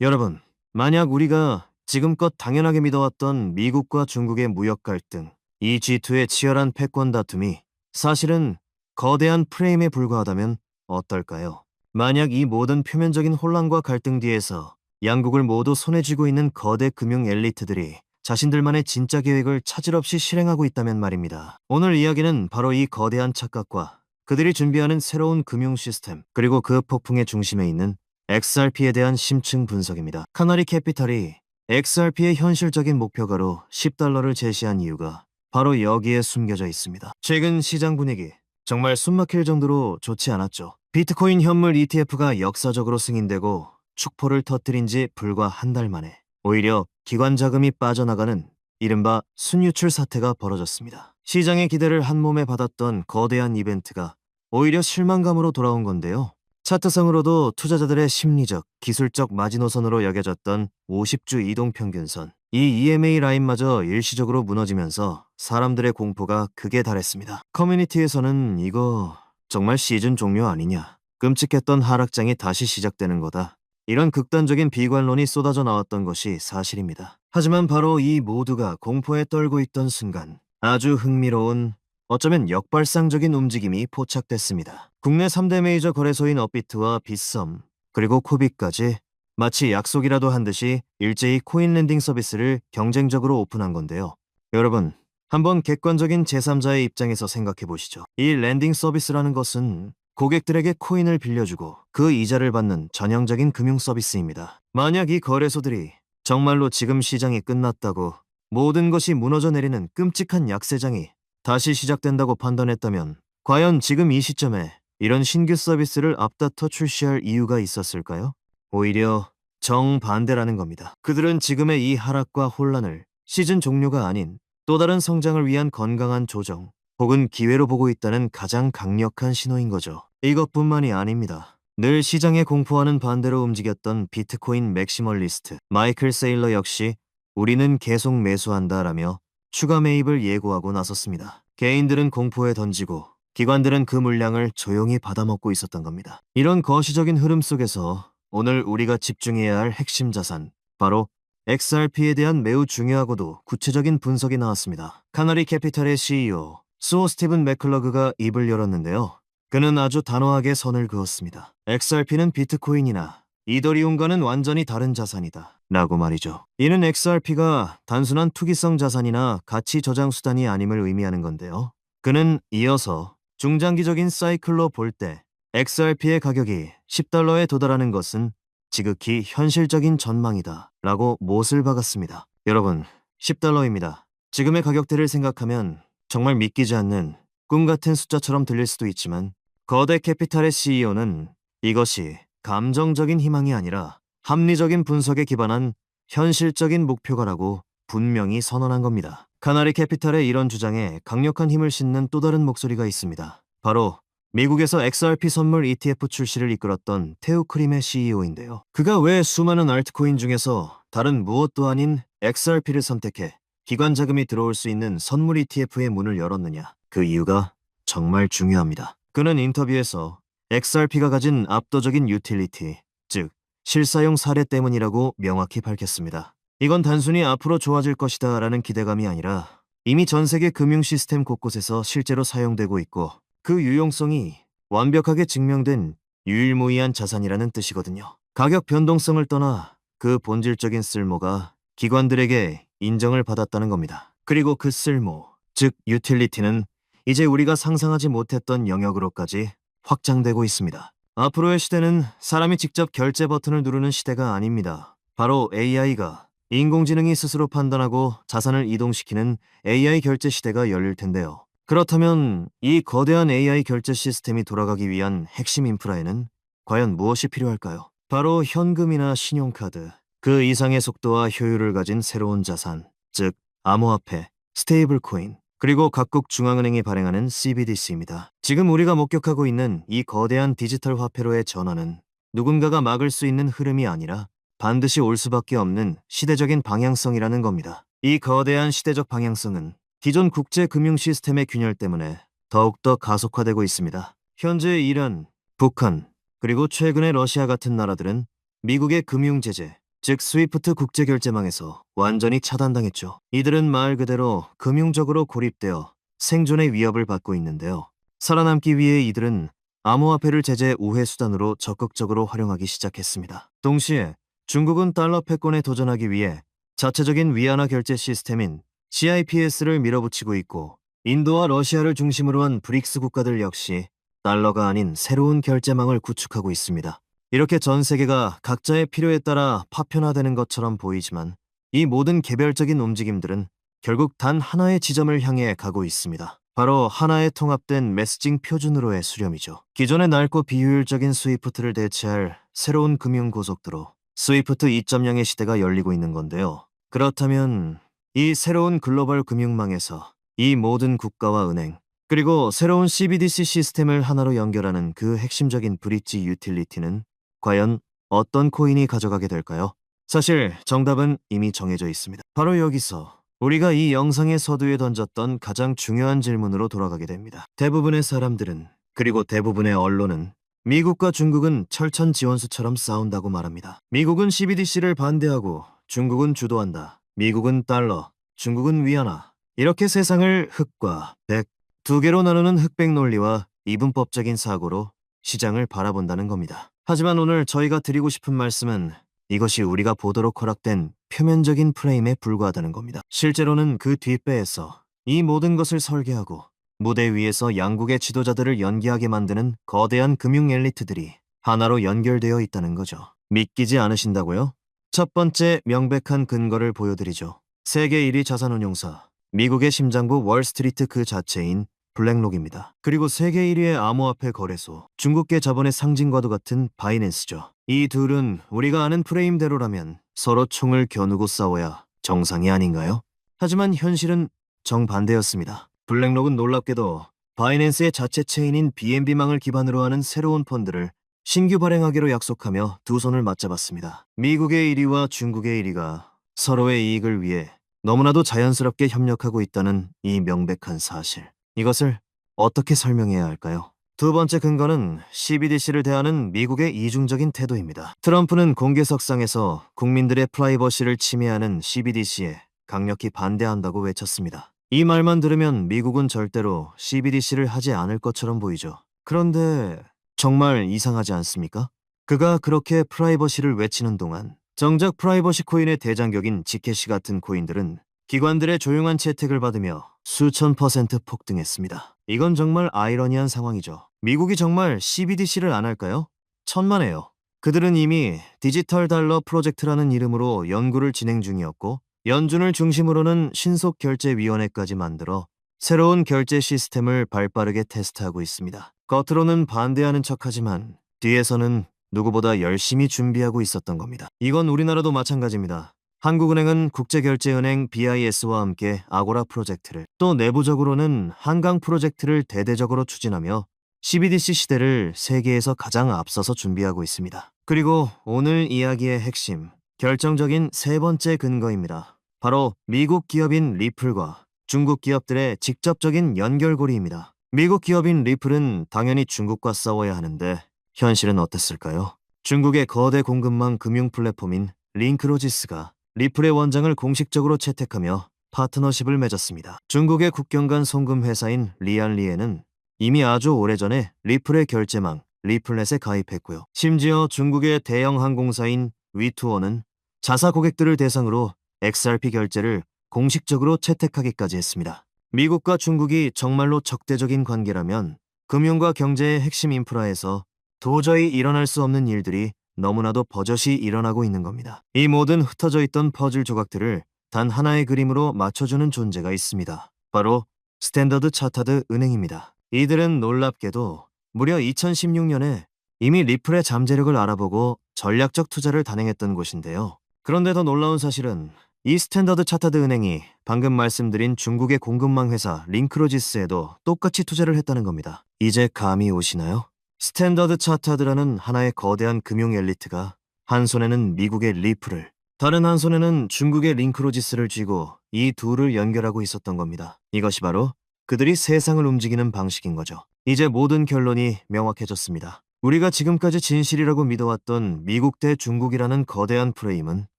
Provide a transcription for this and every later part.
여러분, 만약 우리가 지금껏 당연하게 믿어왔던 미국과 중국의 무역 갈등, 이 G2의 치열한 패권 다툼이 사실은 거대한 프레임에 불과하다면 어떨까요? 만약 이 모든 표면적인 혼란과 갈등 뒤에서 양국을 모두 손에 쥐고 있는 거대 금융 엘리트들이 자신들만의 진짜 계획을 차질 없이 실행하고 있다면 말입니다. 오늘 이야기는 바로 이 거대한 착각과 그들이 준비하는 새로운 금융 시스템, 그리고 그 폭풍의 중심에 있는 XRP에 대한 심층 분석입니다. 카나리 캐피탈이 XRP의 현실적인 목표가로 $10를 제시한 이유가 바로 여기에 숨겨져 있습니다. 최근 시장 분위기 정말 숨막힐 정도로 좋지 않았죠. 비트코인 현물 ETF가 역사적으로 승인되고 축포를 터뜨린 지 불과 한 달 만에 오히려 기관 자금이 빠져나가는 이른바 순유출 사태가 벌어졌습니다. 시장의 기대를 한몸에 받았던 거대한 이벤트가 오히려 실망감으로 돌아온 건데요. 차트상으로도 투자자들의 심리적, 기술적 마지노선으로 여겨졌던 50주 이동평균선, 이 EMA 라인마저 일시적으로 무너지면서 사람들의 공포가 극에 달했습니다. 커뮤니티에서는 이거 정말 시즌 종료 아니냐, 끔찍했던 하락장이 다시 시작되는 거다, 이런 극단적인 비관론이 쏟아져 나왔던 것이 사실입니다. 하지만 바로 이 모두가 공포에 떨고 있던 순간 아주 흥미로운, 어쩌면 역발상적인 움직임이 포착됐습니다. 국내 3대 메이저 거래소인 업비트와 빗썸, 그리고 코비까지 마치 약속이라도 한 듯이 일제히 코인 랜딩 서비스를 경쟁적으로 오픈한 건데요. 여러분, 한번 객관적인 제3자의 입장에서 생각해 보시죠. 이 랜딩 서비스라는 것은 고객들에게 코인을 빌려주고 그 이자를 받는 전형적인 금융 서비스입니다. 만약 이 거래소들이 정말로 지금 시장이 끝났다고, 모든 것이 무너져 내리는 끔찍한 약세장이 다시 시작된다고 판단했다면 과연 지금 이 시점에 이런 신규 서비스를 앞다퉈 출시할 이유가 있었을까요? 오히려 정반대라는 겁니다. 그들은 지금의 이 하락과 혼란을 시즌 종료가 아닌 또 다른 성장을 위한 건강한 조정, 혹은 기회로 보고 있다는 가장 강력한 신호인 거죠. 이것뿐만이 아닙니다. 늘 시장의 공포와는 반대로 움직였던 비트코인 맥시멀리스트 마이클 세일러 역시 우리는 계속 매수한다라며 추가 매입을 예고하고 나섰습니다. 개인들은 공포에 던지고 기관들은 그 물량을 조용히 받아먹고 있었던 겁니다. 이런 거시적인 흐름 속에서 오늘 우리가 집중해야 할 핵심 자산, 바로 XRP에 대한 매우 중요하고도 구체적인 분석이 나왔습니다. 카나리 캐피탈의 CEO 수호 스티븐 맥클러그가 입을 열었는데요. 그는 아주 단호하게 선을 그었습니다. XRP는 비트코인이나 이더리움과는 완전히 다른 자산이다 라고 말이죠. 이는 XRP가 단순한 투기성 자산이나 가치 저장 수단이 아님을 의미하는 건데요. 그는 이어서 중장기적인 사이클로 볼 때 XRP의 가격이 $10에 도달하는 것은 지극히 현실적인 전망이다 라고 못을 박았습니다. 여러분, $10입니다. 지금의 가격대를 생각하면 정말 믿기지 않는 꿈 같은 숫자처럼 들릴 수도 있지만, 거대 캐피탈의 CEO는 이것이 감정적인 희망이 아니라 합리적인 분석에 기반한 현실적인 목표가라고 분명히 선언한 겁니다. 카나리 캐피탈의 이런 주장에 강력한 힘을 싣는 또 다른 목소리가 있습니다. 바로 미국에서 XRP 선물 ETF 출시를 이끌었던 테우 크림의 CEO인데요. 그가 왜 수많은 알트코인 중에서 다른 무엇도 아닌 XRP를 선택해 기관 자금이 들어올 수 있는 선물 ETF의 문을 열었느냐? 그 이유가 정말 중요합니다. 그는 인터뷰에서 XRP가 가진 압도적인 유틸리티, 즉 실사용 사례 때문이라고 명확히 밝혔습니다. 이건 단순히 앞으로 좋아질 것이다 라는 기대감이 아니라 이미 전 세계 금융 시스템 곳곳에서 실제로 사용되고 있고 그 유용성이 완벽하게 증명된 유일무이한 자산이라는 뜻이거든요. 가격 변동성을 떠나 그 본질적인 쓸모가 기관들에게 인정을 받았다는 겁니다. 그리고 그 쓸모, 즉 유틸리티는 이제 우리가 상상하지 못했던 영역으로까지 확장되고 있습니다. 앞으로의 시대는 사람이 직접 결제 버튼을 누르는 시대가 아닙니다. 바로 AI가, 인공지능이 스스로 판단하고 자산을 이동시키는 AI 결제 시대가 열릴 텐데요. 그렇다면 이 거대한 AI 결제 시스템이 돌아가기 위한 핵심 인프라에는 과연 무엇이 필요할까요? 바로 현금이나 신용카드, 그 이상의 속도와 효율을 가진 새로운 자산, 즉 암호화폐, 스테이블 코인, 그리고 각국 중앙은행이 발행하는 CBDC입니다. 지금 우리가 목격하고 있는 이 거대한 디지털 화폐로의 전환은 누군가가 막을 수 있는 흐름이 아니라 반드시 올 수밖에 없는 시대적인 방향성이라는 겁니다. 이 거대한 시대적 방향성은 기존 국제 금융 시스템의 균열 때문에 더욱더 가속화되고 있습니다. 현재 이란, 북한, 그리고 최근의 러시아 같은 나라들은 미국의 금융 제재, 즉 스위프트 국제결제망에서 완전히 차단당했죠. 이들은 말 그대로 금융적으로 고립되어 생존의 위협을 받고 있는데요. 살아남기 위해 이들은 암호화폐를 제재 우회 수단으로 적극적으로 활용하기 시작했습니다. 동시에 중국은 달러 패권에 도전하기 위해 자체적인 위안화 결제 시스템인 CIPS를 밀어붙이고 있고, 인도와 러시아를 중심으로 한 브릭스 국가들 역시 달러가 아닌 새로운 결제망을 구축하고 있습니다. 이렇게 전 세계가 각자의 필요에 따라 파편화되는 것처럼 보이지만 이 모든 개별적인 움직임들은 결국 단 하나의 지점을 향해 가고 있습니다. 바로 하나의 통합된 메시징 표준으로의 수렴이죠. 기존의 낡고 비효율적인 스위프트를 대체할 새로운 금융 고속도로 스위프트 2.0의 시대가 열리고 있는 건데요. 그렇다면 이 새로운 글로벌 금융망에서 이 모든 국가와 은행, 그리고 새로운 CBDC 시스템을 하나로 연결하는 그 핵심적인 브릿지 유틸리티는 과연 어떤 코인이 가져가게 될까요? 사실 정답은 이미 정해져 있습니다. 바로 여기서 우리가 이 영상의 서두에 던졌던 가장 중요한 질문으로 돌아가게 됩니다. 대부분의 사람들은, 그리고 대부분의 언론은 미국과 중국은 철천 지원수처럼 싸운다고 말합니다. 미국은 CBDC를 반대하고 중국은 주도한다. 미국은 달러, 중국은 위안화. 이렇게 세상을 흑과 백, 두 개로 나누는 흑백 논리와 이분법적인 사고로 시장을 바라본다는 겁니다. 하지만 오늘 저희가 드리고 싶은 말씀은 이것이 우리가 보도록 허락된 표면적인 프레임에 불과하다는 겁니다. 실제로는 그 뒷배에서 이 모든 것을 설계하고 무대 위에서 양국의 지도자들을 연기하게 만드는 거대한 금융 엘리트들이 하나로 연결되어 있다는 거죠. 믿기지 않으신다고요? 첫 번째 명백한 근거를 보여드리죠. 세계 1위 자산운용사, 미국의 심장부 월스트리트 그 자체인 블랙록입니다. 그리고 세계 1위의 암호화폐 거래소, 중국계 자본의 상징과도 같은 바이낸스죠. 이 둘은 우리가 아는 프레임대로라면 서로 총을 겨누고 싸워야 정상이 아닌가요? 하지만 현실은 정반대였습니다. 블랙록은 놀랍게도 바이낸스의 자체 체인인 BNB망을 기반으로 하는 새로운 펀드를 신규 발행하기로 약속하며 두 손을 맞잡았습니다. 미국의 1위와 중국의 1위가 서로의 이익을 위해 너무나도 자연스럽게 협력하고 있다는 이 명백한 사실. 이것을 어떻게 설명해야 할까요? 두 번째 근거는 CBDC를 대하는 미국의 이중적인 태도입니다. 트럼프는 공개석상에서 국민들의 프라이버시를 침해하는 CBDC에 강력히 반대한다고 외쳤습니다. 이 말만 들으면 미국은 절대로 CBDC를 하지 않을 것처럼 보이죠. 그런데 정말 이상하지 않습니까? 그가 그렇게 프라이버시를 외치는 동안 정작 프라이버시 코인의 대장격인 지켓시 같은 코인들은 기관들의 조용한 채택을 받으며 수천 퍼센트 폭등했습니다. 이건 정말 아이러니한 상황이죠. 미국이 정말 CBDC를 안 할까요? 천만에요. 그들은 이미 디지털 달러 프로젝트라는 이름으로 연구를 진행 중이었고, 연준을 중심으로는 신속결제위원회까지 만들어 새로운 결제 시스템을 발빠르게 테스트하고 있습니다. 겉으로는 반대하는 척하지만 뒤에서는 누구보다 열심히 준비하고 있었던 겁니다. 이건 우리나라도 마찬가지입니다. 한국은행은 국제결제은행 BIS와 함께 아고라 프로젝트를, 또 내부적으로는 한강 프로젝트를 대대적으로 추진하며 CBDC 시대를 세계에서 가장 앞서서 준비하고 있습니다. 그리고 오늘 이야기의 핵심, 결정적인 세 번째 근거입니다. 바로 미국 기업인 리플과 중국 기업들의 직접적인 연결고리입니다. 미국 기업인 리플은 당연히 중국과 싸워야 하는데 현실은 어땠을까요? 중국의 거대 공급망 금융 플랫폼인 링크로지스가 리플의 원장을 공식적으로 채택하며 파트너십을 맺었습니다. 중국의 국경 간 송금 회사인 리안리에는 이미 아주 오래전에 리플의 결제망 리플넷에 가입했고요. 심지어 중국의 대형 항공사인 위투어는 자사 고객들을 대상으로 XRP 결제를 공식적으로 채택하기까지 했습니다. 미국과 중국이 정말로 적대적인 관계라면 금융과 경제의 핵심 인프라에서 도저히 일어날 수 없는 일들이 너무나도 버젓이 일어나고 있는 겁니다. 이 모든 흩어져 있던 퍼즐 조각들을 단 하나의 그림으로 맞춰주는 존재가 있습니다. 바로 스탠더드 차타드 은행입니다. 이들은 놀랍게도 무려 2016년에 이미 리플의 잠재력을 알아보고 전략적 투자를 단행했던 곳인데요. 그런데 더 놀라운 사실은 이 스탠더드 차타드 은행이 방금 말씀드린 중국의 공급망 회사 링크로지스에도 똑같이 투자를 했다는 겁니다. 이제 감이 오시나요? 스탠더드 차타드라는 하나의 거대한 금융 엘리트가 한 손에는 미국의 리플을, 다른 한 손에는 중국의 링크로지스를 쥐고 이 둘을 연결하고 있었던 겁니다. 이것이 바로 그들이 세상을 움직이는 방식인 거죠. 이제 모든 결론이 명확해졌습니다. 우리가 지금까지 진실이라고 믿어왔던 미국 대 중국이라는 거대한 프레임은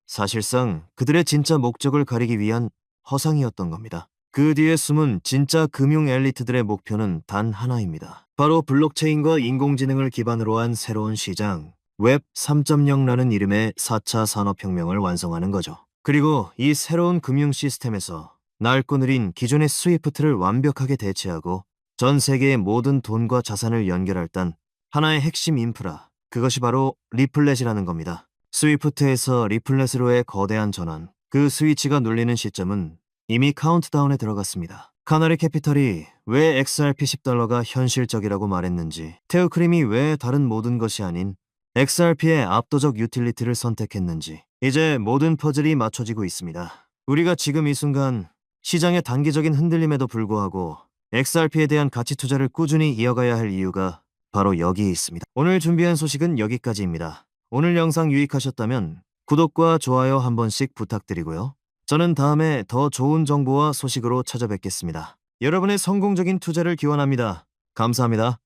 사실상 그들의 진짜 목적을 가리기 위한 허상이었던 겁니다. 그 뒤에 숨은 진짜 금융 엘리트들의 목표는 단 하나입니다. 바로 블록체인과 인공지능을 기반으로 한 새로운 시장, 웹 3.0라는 이름의 4차 산업혁명을 완성하는 거죠. 그리고 이 새로운 금융 시스템에서 낡고 느린 기존의 스위프트를 완벽하게 대체하고 전 세계의 모든 돈과 자산을 연결할 단 하나의 핵심 인프라, 그것이 바로 리플렛이라는 겁니다. 스위프트에서 리플렛으로의 거대한 전환, 그 스위치가 눌리는 시점은 이미 카운트다운에 들어갔습니다. 카나리 캐피털이 왜 XRP 10달러가 현실적이라고 말했는지, 테오크림이 왜 다른 모든 것이 아닌 XRP의 압도적 유틸리티를 선택했는지, 이제 모든 퍼즐이 맞춰지고 있습니다. 우리가 지금 이 순간 시장의 단기적인 흔들림에도 불구하고 XRP에 대한 가치 투자를 꾸준히 이어가야 할 이유가 바로 여기에 있습니다. 오늘 준비한 소식은 여기까지입니다. 오늘 영상 유익하셨다면 구독과 좋아요 한 번씩 부탁드리고요. 저는 다음에 더 좋은 정보와 소식으로 찾아뵙겠습니다. 여러분의 성공적인 투자를 기원합니다. 감사합니다.